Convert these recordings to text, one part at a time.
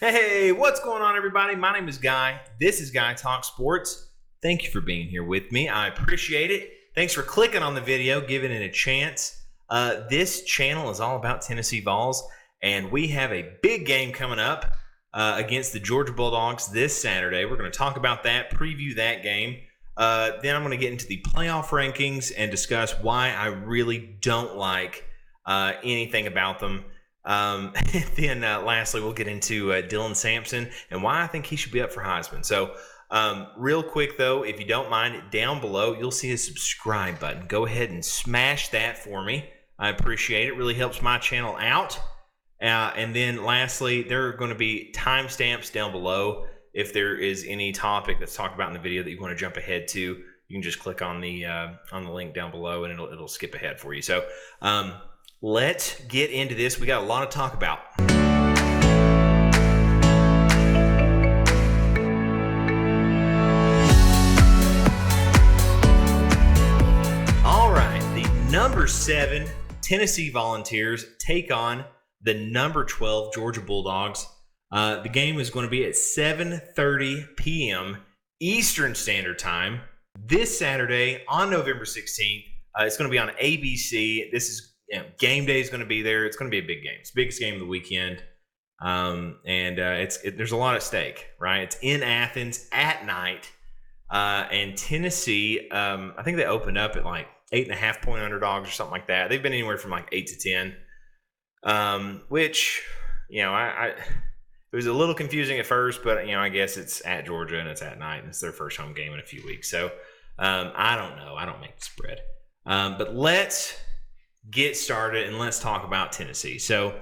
Hey, what's going on, everybody? My name is Guy. This is Guy Talk Sports. Thank you for being here with me. I appreciate it. Thanks for clicking on the video, giving it a chance. This channel is all about Tennessee Vols, and we have a big game coming up against the Georgia Bulldogs this Saturday. We're going to talk about that, preview that game. Then I'm going to get into the playoff rankings and discuss why I really don't like anything about them. Then lastly, we'll get into Dylan Sampson and why I think he should be up for Heisman. So real quick, though, if you don't mind, down below, you'll see a subscribe button. Go ahead and smash that for me. I appreciate it. It really helps my channel out. And then lastly, there are going to be timestamps down below. If there is any topic that's talked about in the video that you want to jump ahead to, you can just click on the link down below and it'll skip ahead for you. So let's get into this. We got a lot to talk about. All right, the number 7 Tennessee Volunteers take on the number 12 Georgia Bulldogs. The game is going to be at 7:30 p.m. Eastern Standard Time this Saturday on November 16th. It's going to be on ABC. This is game day is going to be there. It's going to be a big game. It's the biggest game of the weekend, there's a lot at stake, right? It's in Athens at night, and Tennessee. I think they opened up at like 8.5 point underdogs or something like that. They've been anywhere from like 8 to 10, which it was a little confusing at first, but I guess it's at Georgia and it's at night and it's their first home game in a few weeks. So I don't know. I don't make the spread, but let's get started and let's talk about Tennessee. So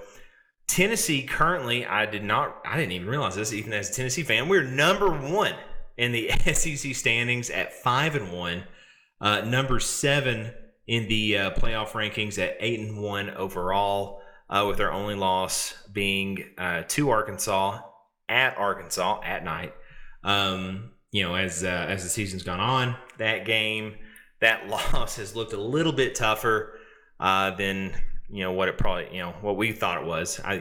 Tennessee currently, I didn't even realize this, even as a Tennessee fan, we're number 1 in the SEC standings at 5-1, number 7 in the playoff rankings at 8-1 overall, with our only loss being to Arkansas at night. As the season's gone on, that loss has looked a little bit tougher than what we thought it was. I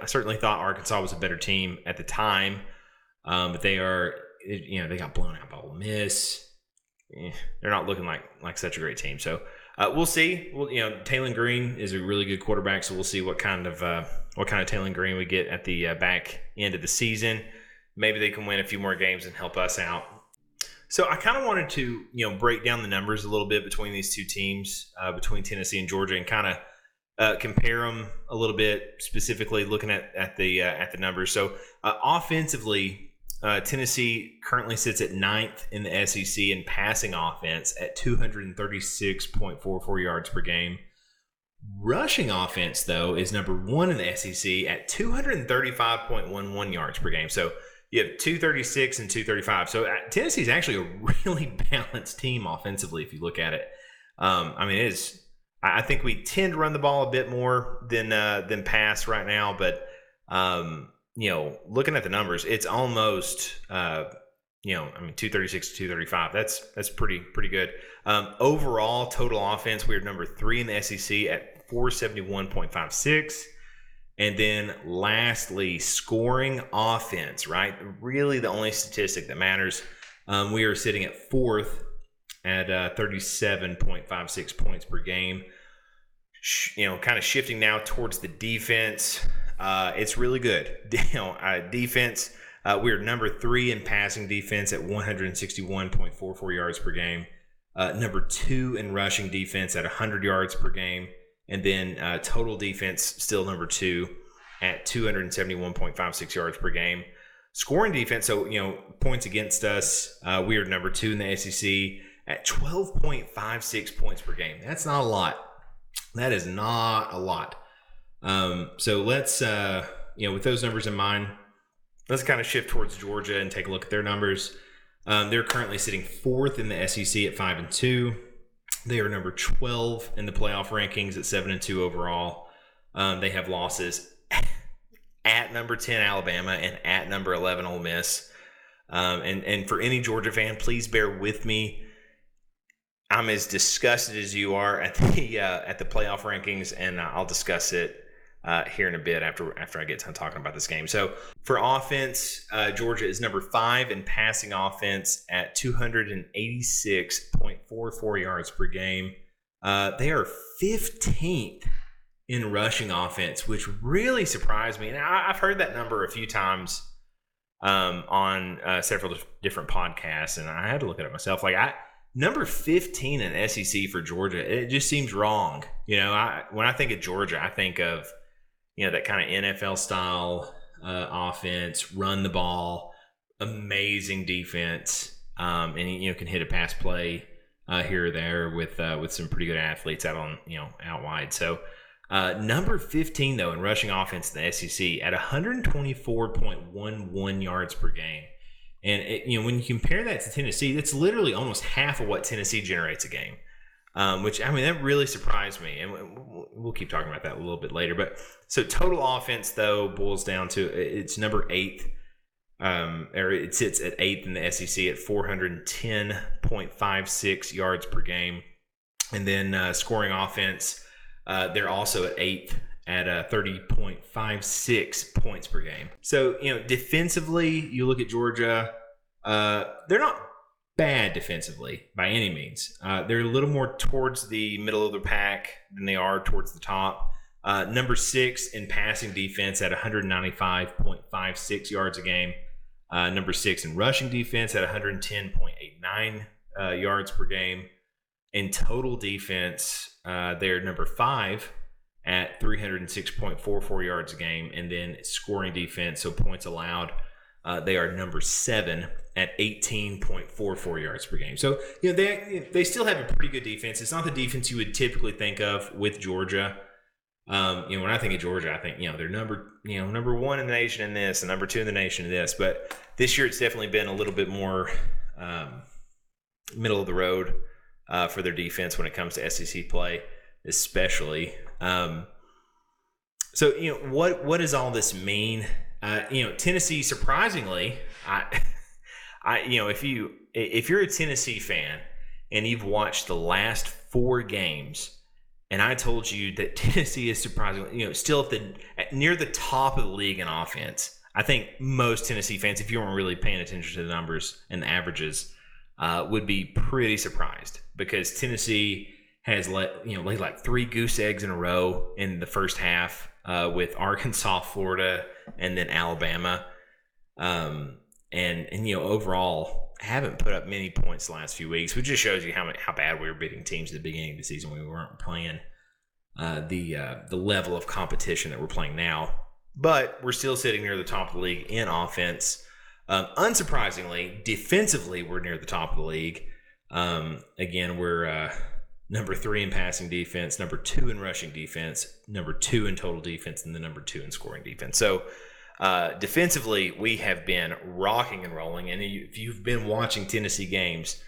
certainly thought Arkansas was a better team at the time, but they got blown out by Ole Miss. They're not looking like such a great team. So we'll see. Taylor Green is a really good quarterback, so we'll see what kind of Taylor Green we get at the back end of the season. Maybe they can win a few more games and help us out. So I kind of wanted to, break down the numbers a little bit between these two teams, between Tennessee and Georgia, and kind of compare them a little bit, specifically looking at the numbers. So offensively, Tennessee currently sits at 9th in the SEC in passing offense at 236.44 yards per game. Rushing offense, though, is number 1 in the SEC at 235.11 yards per game. So you have 236 and 235. So Tennessee is actually a really balanced team offensively if you look at it. It is. I think we tend to run the ball a bit more than pass right now, but looking at the numbers, it's almost 236 to 235. That's pretty good. Overall total offense, we're number 3 in the SEC at 471.56. And then lastly, scoring offense, right? Really the only statistic that matters. We are sitting at 4th at 37.56 points per game. Kind of shifting now towards the defense. It's really good. Defense, we're number 3 in passing defense at 161.44 yards per game. Number 2 in rushing defense at 100 yards per game. And then total defense, still number 2 at 271.56 yards per game. Scoring defense, so, points against us, we are number 2 in the SEC at 12.56 points per game. That's not a lot. That is not a lot. So let's, with those numbers in mind, let's kind of shift towards Georgia and take a look at their numbers. They're currently sitting 4th in the SEC at 5-2. They are number 12 in the playoff rankings at 7-2 overall. They have losses at number 10 Alabama and at number 11 Ole Miss. And for any Georgia fan, please bear with me. I'm as disgusted as you are at the playoff rankings, and I'll discuss it here in a bit after I get done talking about this game. So for offense, Georgia is number 5 in passing offense at 286.44 yards per game. They are 15th in rushing offense, which really surprised me. And I've heard that number a few times on several different podcasts, and I had to look at it myself. Number 15 in SEC for Georgia, it just seems wrong. When I think of Georgia, I think of that kind of NFL style offense, run the ball, amazing defense, and can hit a pass play here or there with some pretty good athletes out wide. So number 15 though in rushing offense in the SEC at 124.11 yards per game. And when you compare that to Tennessee, that's literally almost half of what Tennessee generates a game, which, that really surprised me. And we'll keep talking about that a little bit later. But so total offense, though, boils down to it's number 8th, or it sits at 8th in the SEC at 410.56 yards per game. And then scoring offense, they're also at 8th at 30.56 points per game. So, defensively, you look at Georgia, they're not bad defensively by any means. They're a little more towards the middle of the pack than they are towards the top. Number 6 in passing defense at 195.56 yards a game. Number 6 in rushing defense at 110.89 yards per game. In total defense, they're number 5 at 306.44 yards a game. And then scoring defense, so points allowed, they are number 7 at 18.44 yards per game. So, they still have a pretty good defense. It's not the defense you would typically think of with Georgia. When I think of Georgia, I think, they're number 1 in the nation in this and number 2 in the nation in this. But this year it's definitely been a little bit more middle of the road for their defense when it comes to SEC play, especially. So, what does all this mean? Tennessee, surprisingly, if you're a Tennessee fan and you've watched the last 4 games, and I told you that Tennessee is surprisingly, still near the top of the league in offense, I think most Tennessee fans, if you weren't really paying attention to the numbers and the averages, would be pretty surprised, because Tennessee has laid like 3 goose eggs in a row in the first half with Arkansas, Florida, and then Alabama. And overall haven't put up many points the last few weeks, which just shows you how bad we were beating teams at the beginning of the season when we weren't playing the level of competition that we're playing now. But we're still sitting near the top of the league in offense. Unsurprisingly, defensively, we're near the top of the league. Again, we're number 3 in passing defense, number 2 in rushing defense, number 2 in total defense, and the number 2 in scoring defense. So defensively, we have been rocking and rolling. And if you've been watching Tennessee games,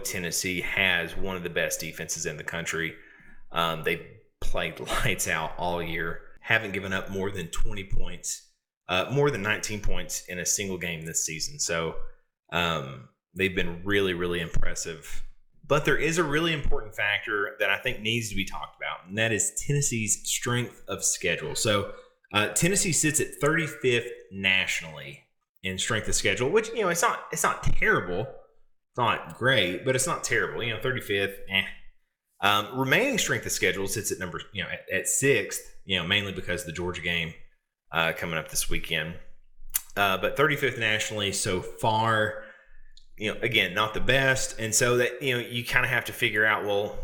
Tennessee has one of the best defenses in the country. They've played lights out all year, haven't given up more than 20 points, more than 19 points in a single game this season. So they've been really, really impressive. But there is a really important factor that I think needs to be talked about, and that is Tennessee's strength of schedule. So Tennessee sits at 35th nationally in strength of schedule, which, it's not terrible. It's not great, but it's not terrible. 35th. Remaining strength of schedule sits at at 6th, mainly because of the Georgia game coming up this weekend. But 35th nationally so far. Again, not the best. And so that, you kind of have to figure out, well,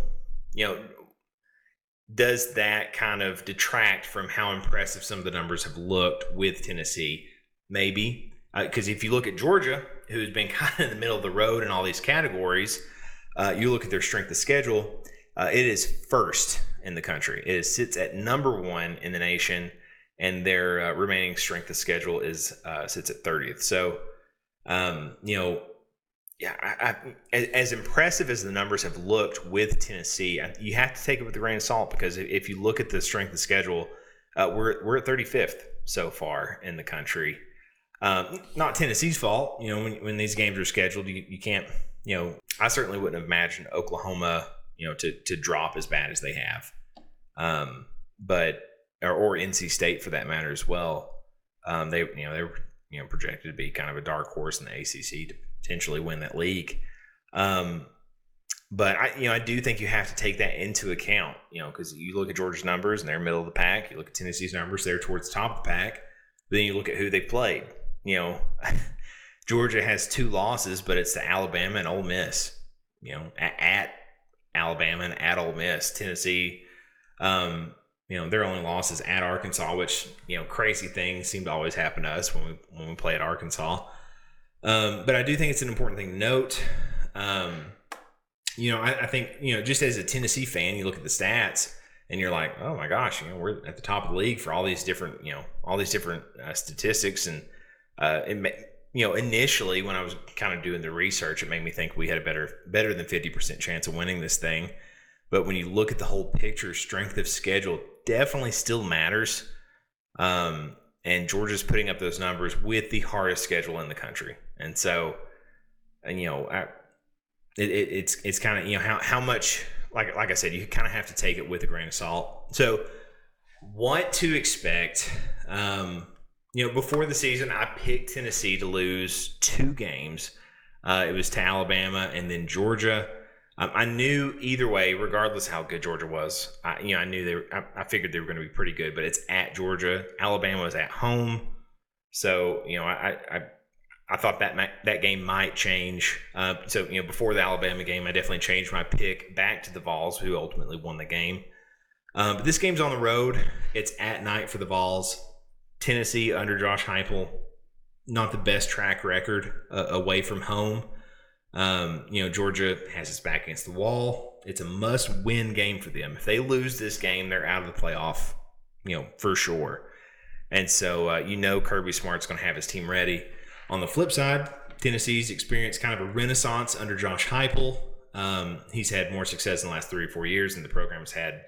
does that kind of detract from how impressive some of the numbers have looked with Tennessee? Maybe. Because if you look at Georgia, who's been kind of in the middle of the road in all these categories, you look at their strength of schedule, it is first in the country. It sits at number 1 in the nation, and their remaining strength of schedule sits at 30th. So, as impressive as the numbers have looked with Tennessee, you have to take it with a grain of salt, because if you look at the strength of schedule, we're at 35th so far in the country. Not Tennessee's fault. When these games are scheduled, you can't. I certainly wouldn't have imagined Oklahoma, to drop as bad as they have. But or NC State for that matter as well. They were projected to be kind of a dark horse in the ACC to potentially win that league. But I do think you have to take that into account, because you look at Georgia's numbers and they're middle of the pack. You look at Tennessee's numbers, they're towards the top of the pack. But then you look at who they played. Georgia has 2 losses, but it's to Alabama and Ole Miss. At Alabama and at Ole Miss. Tennessee, their only loss is at Arkansas, which, crazy things seem to always happen to us when we play at Arkansas. But I do think it's an important thing to note. I think, just as a Tennessee fan, you look at the stats and you're like, oh my gosh, we're at the top of the league for all these different statistics. And, initially when I was kind of doing the research, it made me think we had a better than 50% chance of winning this thing. But when you look at the whole picture, strength of schedule definitely still matters. And Georgia's putting up those numbers with the hardest schedule in the country. And so, it's kind of, how much, like I said, you kind of have to take it with a grain of salt. So what to expect, before the season, I picked Tennessee to lose 2 games. It was to Alabama and then Georgia. I knew either way, regardless how good Georgia was, I figured they were going to be pretty good, but it's at Georgia. Alabama was at home. So, I thought that game might change. Before the Alabama game, I definitely changed my pick back to the Vols, who ultimately won the game. But this game's on the road. It's at night for the Vols. Tennessee under Josh Heupel, not the best track record away from home. Georgia has its back against the wall. It's a must-win game for them. If they lose this game, they're out of the playoff, for sure. And so, Kirby Smart's going to have his team ready. On the flip side, Tennessee's experienced kind of a renaissance under Josh Heupel. He's had more success in the last 3 or 4 years than the program's had,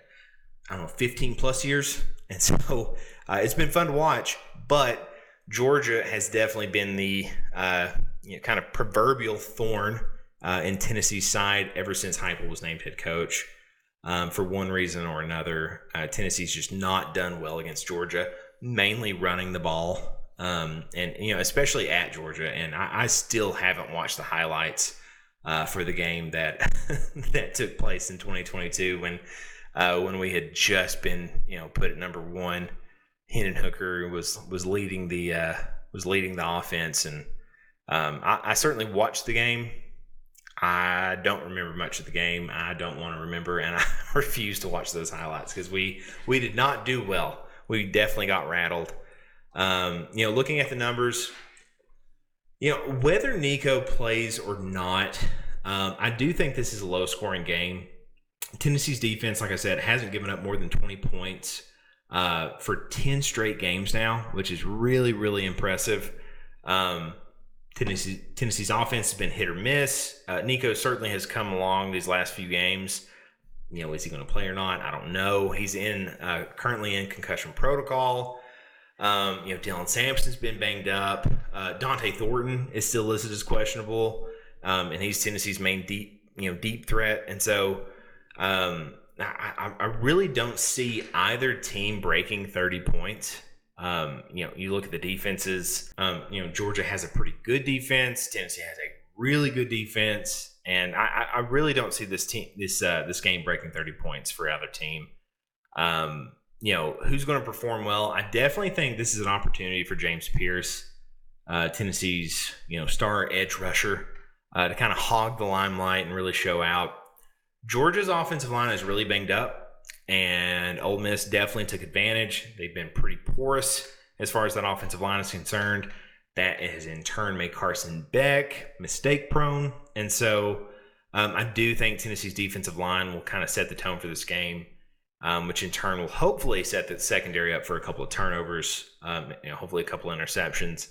15 plus years. And so it's been fun to watch, but Georgia has definitely been the kind of proverbial thorn in Tennessee's side ever since Heupel was named head coach. For one reason or another, Tennessee's just not done well against Georgia, mainly running the ball. And especially at Georgia, and I still haven't watched the highlights for the game that that took place in 2022 when we had just been put at number 1. Hendon Hooker was leading the offense, and I certainly watched the game. I don't remember much of the game. I don't want to remember, and I refuse to watch those highlights because we did not do well. We definitely got rattled. Looking at the numbers, whether Nico plays or not, I do think this is a low-scoring game. Tennessee's defense, like I said, hasn't given up more than 20 points for 10 straight games now, which is really, really impressive. Tennessee's offense has been hit or miss. Nico certainly has come along these last few games. Is he going to play or not? I don't know. He's currently in concussion protocol. Dylan Sampson's been banged up. Dante Thornton is still listed as questionable, and he's Tennessee's main deep threat. And so I really don't see either team breaking 30 points. You look at the defenses. Georgia has a pretty good defense. Tennessee has a really good defense, and I really don't see this game breaking 30 points for either team. Who's going to perform well? I definitely think this is an opportunity for James Pierce, Tennessee's, star edge rusher, to kind of hog the limelight and really show out. Georgia's offensive line is really banged up, and Ole Miss definitely took advantage. They've been pretty porous as far as that offensive line is concerned. That has in turn made Carson Beck mistake prone. And so I do think Tennessee's defensive line will kind of set the tone for this game. Which in turn will hopefully set the secondary up for a couple of turnovers, hopefully a couple of interceptions.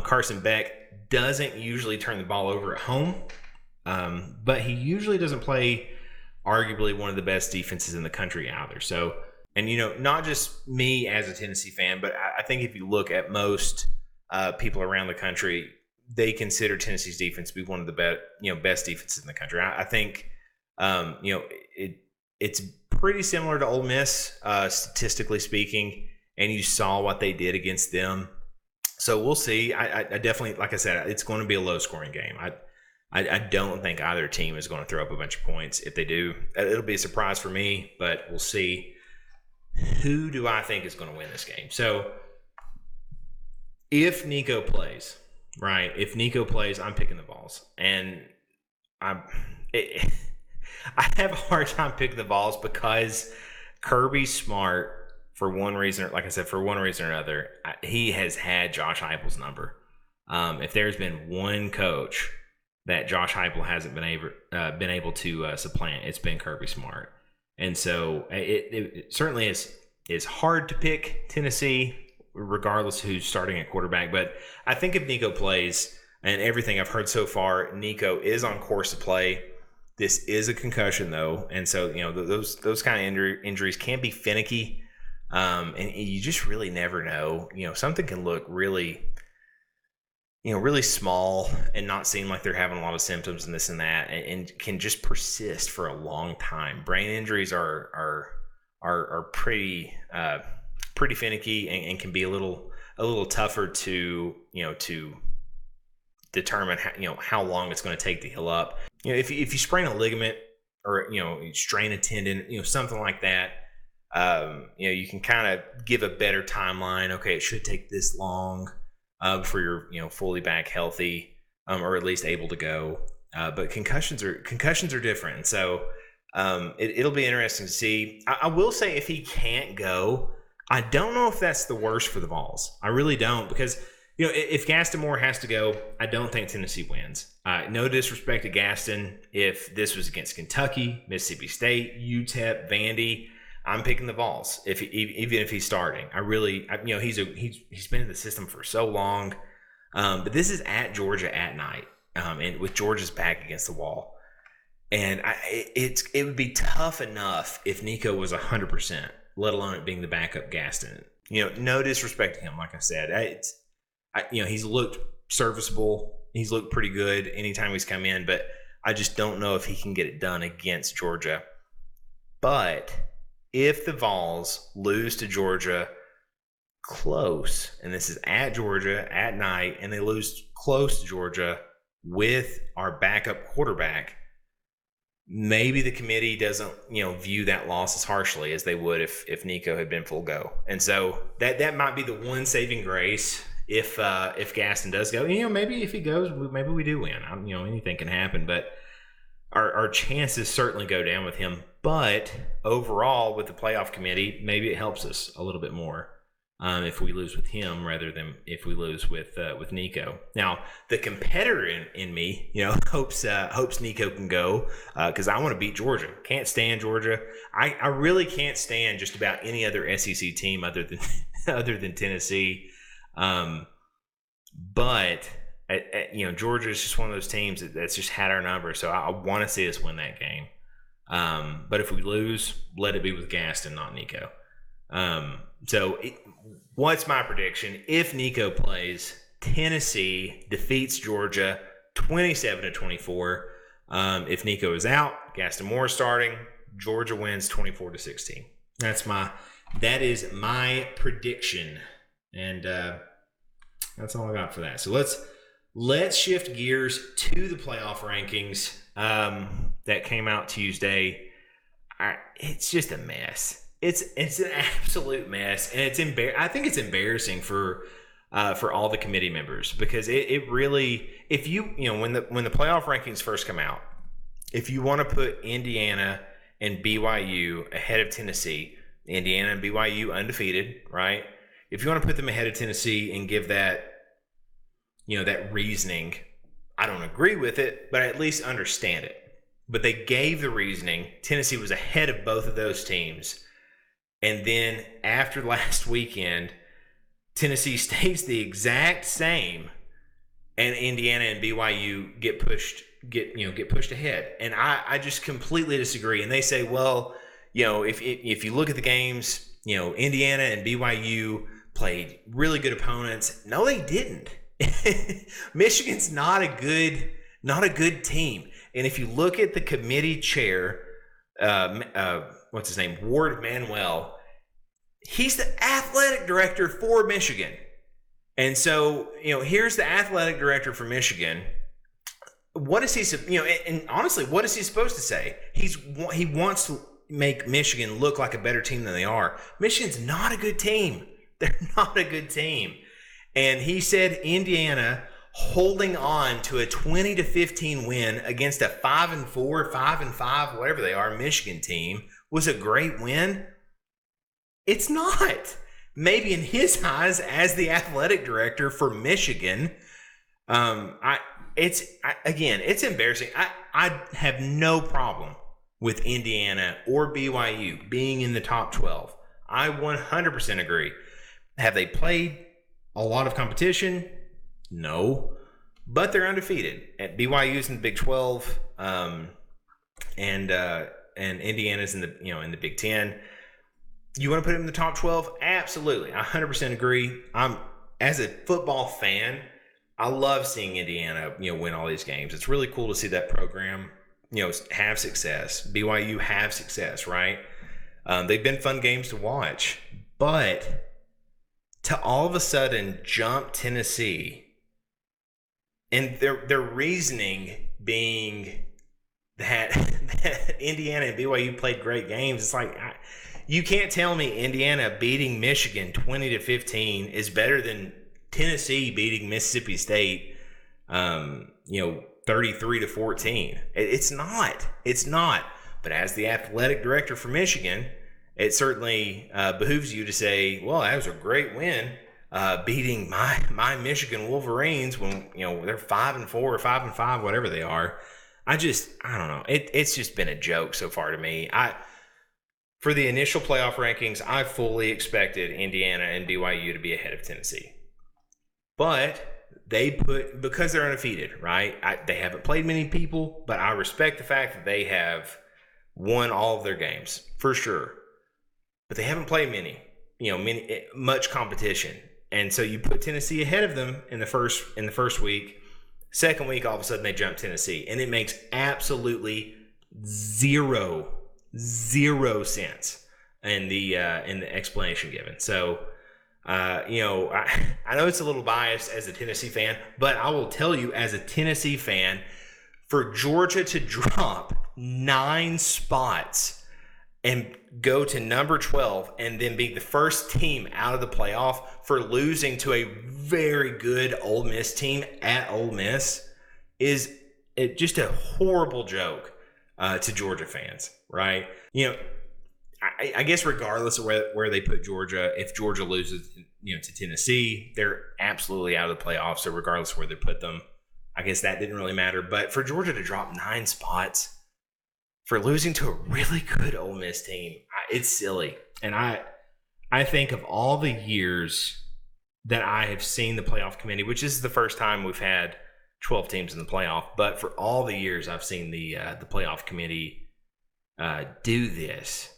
Carson Beck doesn't usually turn the ball over at home, but he usually doesn't play arguably one of the best defenses in the country either. So, and not just me as a Tennessee fan, but I think if you look at most people around the country, they consider Tennessee's defense to be one of the best defenses in the country. I think, it's pretty similar to Ole Miss, statistically speaking, and you saw what they did against them. So we'll see. I definitely, like I said, it's going to be a low-scoring game. I don't think either team is going to throw up a bunch of points. If they do, it'll be a surprise for me, but we'll see. Who do I think is going to win this game? So if Nico plays, right? If Nico plays, I'm picking the Vols. And I have a hard time picking the Vols because Kirby Smart, for one reason, like I said, for one reason or another, he has had Josh Heupel's number. If there's been one coach that Josh Heupel hasn't been able to supplant, it's been Kirby Smart. And so it certainly is hard to pick Tennessee, regardless of who's starting at quarterback. But I think if Nico plays, and everything I've heard so far, Nico is on course to play. This is a concussion, though, and so those kind of injuries can be finicky. And you just really never know. Something can look really small and not seem like they're having a lot of symptoms and this and that, and can just persist for a long time. Brain injuries are pretty finicky and can be a little tougher to determine how long it's going to take to heal up. If you sprain a ligament or you strain a tendon, something like that. You can kind of give a better timeline. Okay, it should take this long before you're fully back healthy, or at least able to go. But concussions are different. So it'll be interesting to see. I will say if he can't go, I don't know if that's the worst for the Vols. I really don't, because if Gaston Moore has to go, I don't think Tennessee wins. No disrespect to Gaston. If this was against Kentucky, Mississippi State, UTEP, Vandy, I'm picking the Vols. Even if he's starting, he's been in the system for so long. But this is at Georgia at night, and with Georgia's back against the wall, and it would be tough enough if Nico was 100%, let alone it being the backup Gaston. No disrespect to him, like I said, he's looked serviceable. He's looked pretty good anytime he's come in, but I just don't know if he can get it done against Georgia. But if the Vols lose to Georgia close, and this is at Georgia at night, and they lose close to Georgia with our backup quarterback, maybe the committee doesn't view that loss as harshly as they would if Nico had been full go. And so that might be the one saving grace if Gaston does go. Maybe if he goes, maybe we do win. Anything can happen, but our chances certainly go down with him. But overall, with the playoff committee, maybe it helps us a little bit more if we lose with him rather than if we lose with Nico. Now, the competitor in me, hopes Nico can go because I want to beat Georgia. Can't stand Georgia. I really can't stand just about any other SEC team other than Tennessee. But Georgia is just one of those teams that's just had our number. So I want to see us win that game. But if we lose, let it be with Gaston, not Nico. What's my prediction? If Nico plays, Tennessee defeats Georgia 27-24. If Nico is out, Gaston Moore starting, Georgia wins 24-16. That is my prediction. And that's all I got for that. So let's shift gears to the playoff rankings that came out Tuesday. It's just a mess. It's an absolute mess, and I think it's embarrassing for all the committee members, because it really, if when the playoff rankings first come out, if you want to put Indiana and BYU ahead of Tennessee, Indiana and BYU undefeated, right? If you want to put them ahead of Tennessee and give that that reasoning, I don't agree with it, but I at least understand it. But they gave the reasoning. Tennessee was ahead of both of those teams. And then after last weekend, Tennessee stays the exact same, and Indiana and BYU get pushed ahead. And I just completely disagree. And they say, well, if you look at the games, Indiana and BYU played really good opponents. No, they didn't. Michigan's not a good team. And if you look at the committee chair, what's his name, Ward Manuel. He's the athletic director for Michigan. And so, here's the athletic director for Michigan. What is he, and honestly, what is he supposed to say? He wants to make Michigan look like a better team than they are. Michigan's not a good team. They're not a good team. And he said Indiana holding on to a 20-15 win against a 5-4, 5-5, whatever they are, Michigan team was a great win. It's not. Maybe in his eyes as the athletic director for Michigan, it's embarrassing. I have no problem with Indiana or BYU being in the top 12. I 100% agree. Have they played a lot of competition? No. But they're undefeated. At BYU's in the Big 12, and Indiana's in the Big 10. You want to put them in the top 12? Absolutely. I 100% agree. As a football fan, I love seeing Indiana, win all these games. It's really cool to see that program, have success. BYU have success, right? They've been fun games to watch. But to all of a sudden jump Tennessee, and their reasoning being that Indiana and BYU played great games, it's like you can't tell me Indiana beating Michigan 20-15 is better than Tennessee beating Mississippi State, 33-14. It's not. It's not. But as the athletic director for Michigan, it certainly behooves you to say, well, that was a great win, beating my Michigan Wolverines when they're 5-4 or 5-5, whatever they are. I don't know. It's just been a joke so far to me. For the initial playoff rankings, I fully expected Indiana and BYU to be ahead of Tennessee. But because they're undefeated, right? They haven't played many people, but I respect the fact that they have won all of their games, for sure. But they haven't played much competition. And so you put Tennessee ahead of them in the first week. Second week, all of a sudden they jump Tennessee. And it makes absolutely zero sense in the explanation given. So I know it's a little biased as a Tennessee fan, but I will tell you as a Tennessee fan, for Georgia to drop 9 spots and go to number 12 and then be the first team out of the playoff for losing to a very good Ole Miss team at Ole Miss is just a horrible joke to Georgia fans, right? I guess regardless of where they put Georgia, if Georgia loses, to Tennessee, they're absolutely out of the playoffs. So regardless of where they put them, I guess that didn't really matter. But for Georgia to drop 9 spots for losing to a really good Ole Miss team, it's silly. And I think of all the years that I have seen the playoff committee, which is the first time we've had 12 teams in the playoff, but for all the years I've seen the playoff committee do this.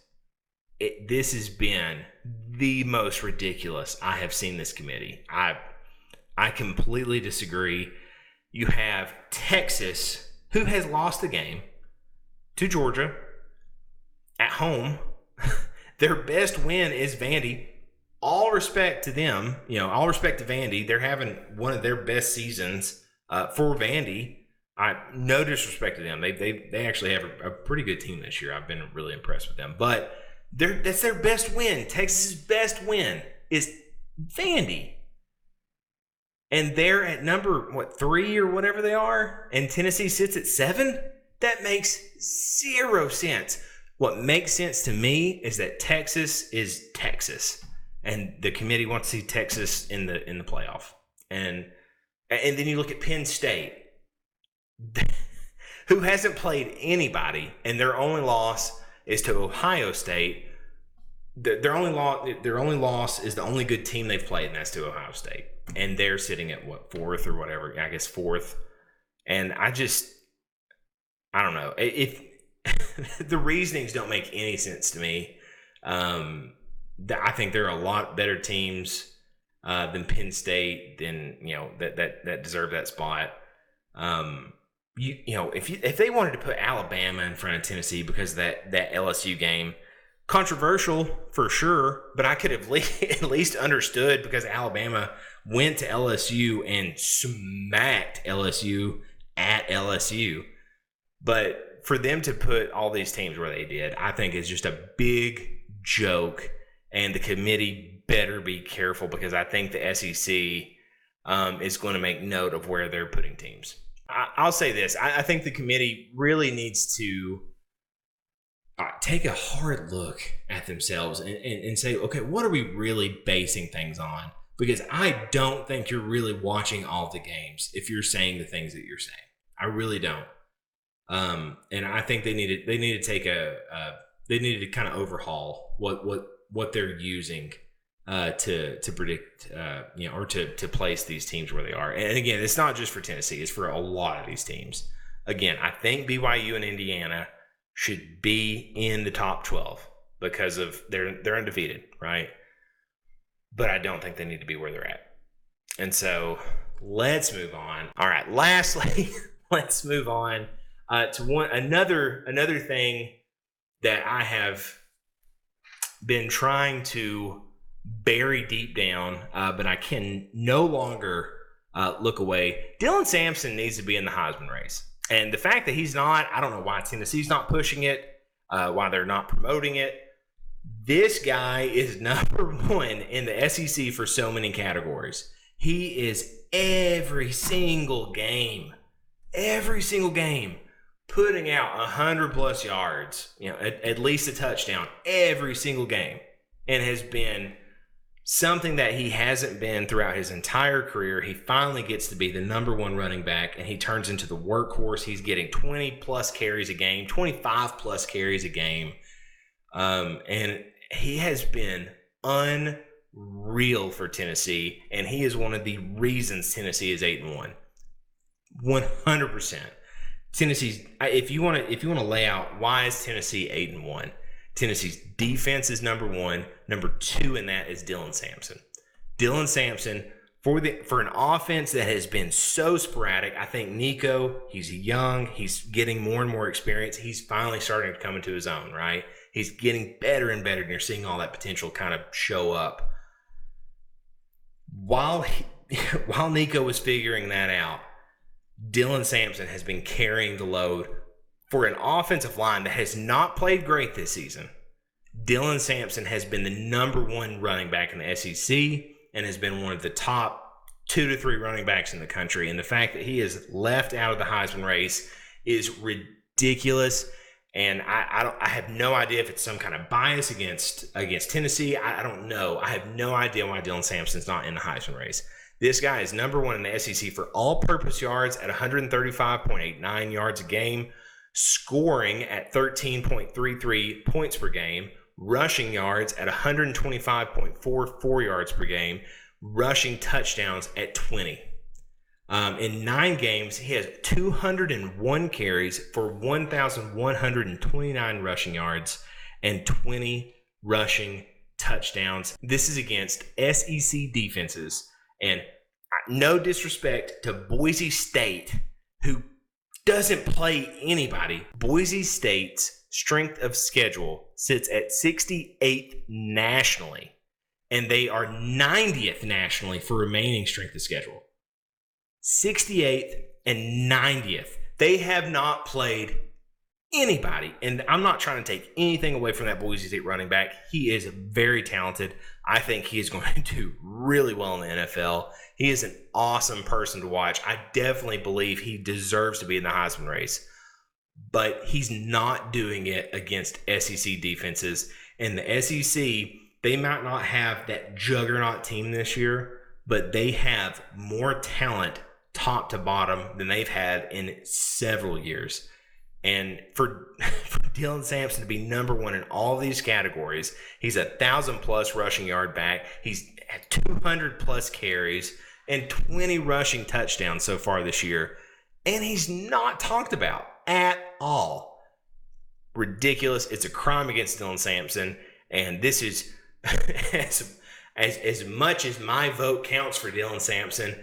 This has been the most ridiculous I have seen this committee. I completely disagree. You have Texas, who has lost the game to Georgia at home. Their best win is Vandy. All respect to them, all respect to Vandy. They're having one of their best seasons for Vandy. No disrespect to them. They actually have a pretty good team this year. I've been really impressed with them. But that's their best win. Texas's best win is Vandy. And they're at number, 3 or whatever they are, and Tennessee sits at 7? That makes 0 sense. What makes sense to me is that Texas is Texas, and the committee wants to see Texas in the playoff. And then you look at Penn State, who hasn't played anybody, and their only loss is to Ohio State. Their only loss is the only good team they've played, and that's to Ohio State. And they're sitting at 4th or whatever, I guess 4th. And I don't know. If the reasonings don't make any sense to me. I think there are a lot better teams than Penn State, that deserve that spot. If they wanted to put Alabama in front of Tennessee because of that LSU game, Controversial for sure, but I could have at least understood because Alabama went to LSU and smacked LSU at LSU. But for them to put all these teams where they did, I think is just a big joke. And the committee better be careful because I think the SEC is going to make note of where they're putting teams. I'll say this. I think the committee really needs to take a hard look at themselves and say, okay, what are we really basing things on? Because I don't think you're really watching all the games if you're saying the things that you're saying. I really don't. And I think they need to take they need to kind of overhaul what they're using to predict, or to place these teams where they are. And again, it's not just for Tennessee; it's for a lot of these teams. Again, I think BYU and Indiana should be in the top 12 because of they're undefeated, right? But I don't think they need to be where they're at. And so let's move on. All right, lastly, let's move on to another thing that I have been trying to bury deep down, but I can no longer look away. Dylan Sampson needs to be in the Heisman race. And the fact that he's not, I don't know why Tennessee's not pushing it, why they're not promoting it. This guy is number one in the SEC for so many categories. He is every single game, putting out 100+ yards, at least a touchdown every single game, and has been something that he hasn't been throughout his entire career. He finally gets to be the number one running back, and he turns into the workhorse. He's getting 20+ carries a game, 25+ carries a game, and he has been unreal for Tennessee, and he is one of the reasons Tennessee is 8-1. 100%. Tennessee's, if you want to lay out why is Tennessee 8-1, Tennessee's defense is number one. Number two in that is Dylan Sampson. Dylan Sampson, for an offense that has been so sporadic, I think Nico, he's young, he's getting more and more experience. He's finally starting to come into his own, right? He's getting better and better, and you're seeing all that potential kind of show up. While Nico was figuring that out, Dylan Sampson has been carrying the load for an offensive line that has not played great this season. Dylan Sampson has been the number one running back in the SEC and has been one of the top 2 to 3 running backs in the country. And the fact that he is left out of the Heisman race is ridiculous. And I have no idea if it's some kind of bias against Tennessee. I don't know. I have no idea why Dylan Sampson's not in the Heisman race. This guy is number one in the SEC for all-purpose yards at 135.89 yards a game, scoring at 13.33 points per game, rushing yards at 125.44 yards per game, rushing touchdowns at 20. In 9 games, he has 201 carries for 1,129 rushing yards and 20 rushing touchdowns. This is against SEC defenses. And no disrespect to Boise State, who doesn't play anybody. Boise State's strength of schedule sits at 68th nationally, and they are 90th nationally for remaining strength of schedule. 68th and 90th. They have not played anybody. And I'm not trying to take anything away from that Boise State running back. He is very talented. I think he is going to do really well in the NFL. He is an awesome person to watch. I definitely believe he deserves to be in the Heisman race. But he's not doing it against SEC defenses. And the SEC, they might not have that juggernaut team this year, but they have more talent top to bottom than they've had in several years. And for Dylan Sampson to be number one in all these categories, he's 1,000+ rushing yard back. He's had 200+ carries and 20 rushing touchdowns so far this year. And he's not talked about at all. Ridiculous. It's a crime against Dylan Sampson. And this is, as much as my vote counts for Dylan Sampson,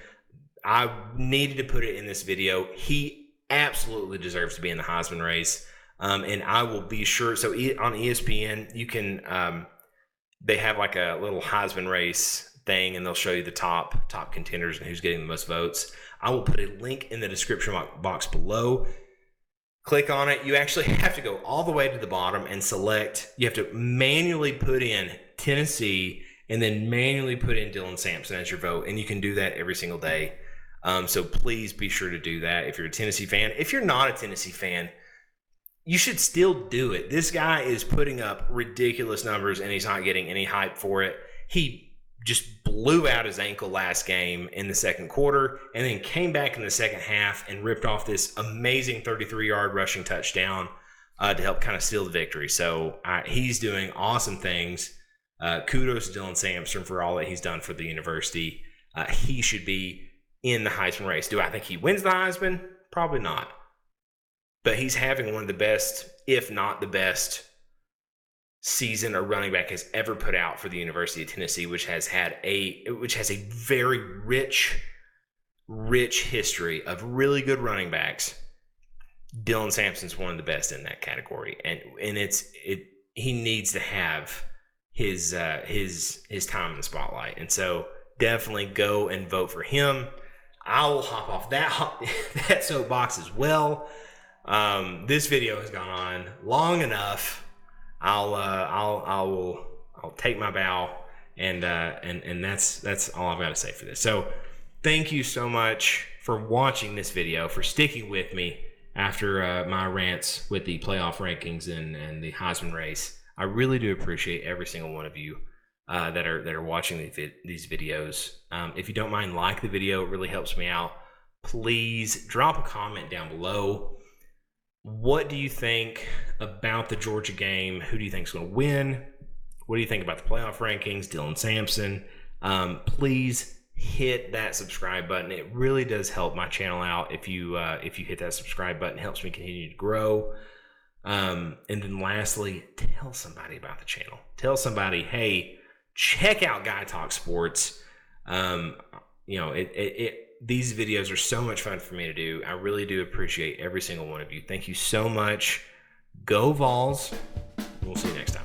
I needed to put it in this video. He absolutely deserves to be in the Heisman race. And I will be sure. So on ESPN, you can, they have like a little Heisman race thing, and they'll show you the top contenders and who's getting the most votes. I will put a link in the description box below. Click on it. You actually have to go all the way to the bottom and select. You have to manually put in Tennessee and then manually put in Dylan Sampson as your vote. And you can do that every single day. So please be sure to do that if you're a Tennessee fan. If you're not a Tennessee fan, you should still do it. This guy is putting up ridiculous numbers, and he's not getting any hype for it. He just blew out his ankle last game in the second quarter, and then came back in the second half and ripped off this amazing 33-yard rushing touchdown to help kind of seal the victory. So he's doing awesome things. Kudos to Dylan Sampson for all that he's done for the university. He should be in the Heisman race. Do I think he wins the Heisman? Probably not. But he's having one of the best, if not the best, season a running back has ever put out for the University of Tennessee, which has a very rich history of really good running backs. Dylan Sampson's one of the best in that category, and he needs to have his time in the spotlight, and so definitely go and vote for him. I will hop off that soapbox as well. This video has gone on long enough. I'll take my bow, and that's all I've got to say for this. So thank you so much for watching this video, for sticking with me after my rants with the playoff rankings and the Heisman race. I really do appreciate every single one of you that are watching these videos. If you don't mind, like the video. It really helps me out. Please drop a comment down below. What do you think about the Georgia game? Who do you think is going to win? What do you think about the playoff rankings? Dylan Sampson. Please hit that subscribe button. It really does help my channel out if you hit that subscribe button. It helps me continue to grow. And then lastly, tell somebody about the channel. Tell somebody, hey, check out Guy Talk Sports. These videos are so much fun for me to do. I really do appreciate every single one of you. Thank you so much. Go Vols. We'll see you next time.